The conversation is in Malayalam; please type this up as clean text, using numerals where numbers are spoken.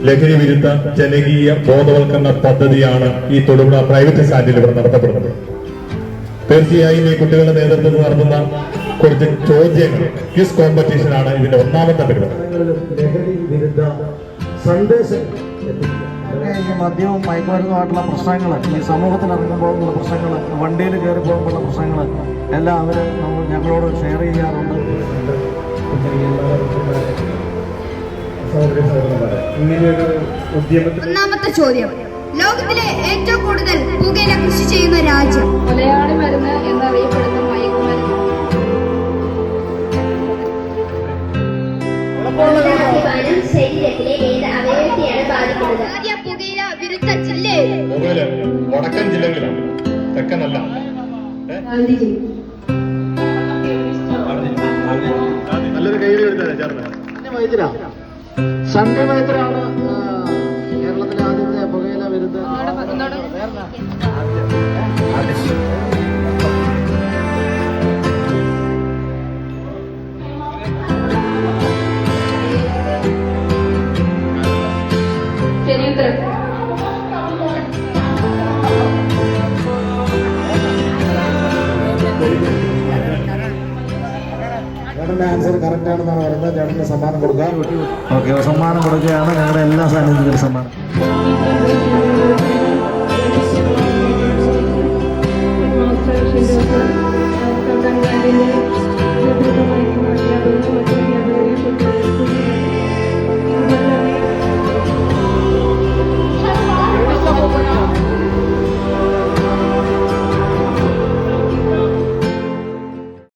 ലഹരി വിരുദ്ധ ജനകീയ ബോധവൽക്കരണ പദ്ധതിയാണ് ഈ തൊടുപുഴ പ്രൈവറ്റ് സ്റ്റാൻഡിൽ ഇവിടെ നടത്തപ്പെടുന്നത്. തീർച്ചയായും ഈ കുട്ടികളുടെ നേതൃത്വത്തിൽ നടത്തുന്ന കുറച്ച് ചോദ്യങ്ങൾ ക്വിസ് കോമ്പറ്റീഷൻ ആണ് ഇതിന്റെ ഒന്നാമത്തെ പരിപാടി. ലഹരി വിരുദ്ധ സന്ദേശം ഈ മദ്യവും മയക്കുമരുന്നുമായിട്ടുള്ള പ്രശ്നങ്ങൾ, ഈ സമൂഹത്തിൽ ഇറങ്ങുമ്പോഴുള്ള പ്രശ്നങ്ങൾ, വണ്ടിയിൽ കയറി പോകുമ്പോഴുള്ള പ്രശ്നങ്ങൾ എല്ലാം അവർ ഞങ്ങളോട് ഷെയർ ചെയ്യാറുണ്ട്. ഒന്നാമത്തെ ചോദ്യം, ലോകത്തിലെ ഏറ്റവും കൂടുതൽ പുകയില കൃഷി ചെയ്യുന്ന രാജ്യം? മലയാളി മരുന്ന് എന്നറിയപ്പെടുന്ന മയക്കുമരുന്ന്. ശരീരത്തിലെ ഏത് അവയവത്തെയാണ് ബാധിക്കുന്നത്? ആദ്യ പുകയില വിരുദ്ധ ജില്ല വടക്കൻ ജില്ലകളിലാണ്, തെക്കനല്ല. നല്ലൊരു കൈയ്യടി എടുത്താലേ ചേർന്ന്. സൺഡേ വൈദ്യരാണ് കേരളത്തിലെ ആദ്യത്തെ പുകയില വിരുദ്ധ. ചേട്ടന്റെ ആൻസർ കറക്റ്റ് ആണെന്നാണ് പറയുന്നത്. ചേട്ടന് സമ്മാനം കൊടുക്കാം. ഓക്കെ, സമ്മാനം കൊടുക്കുകയാണ്. ഞങ്ങളുടെ എല്ലാ സാന്നിധ്യത്തിലും സമ്മാനം.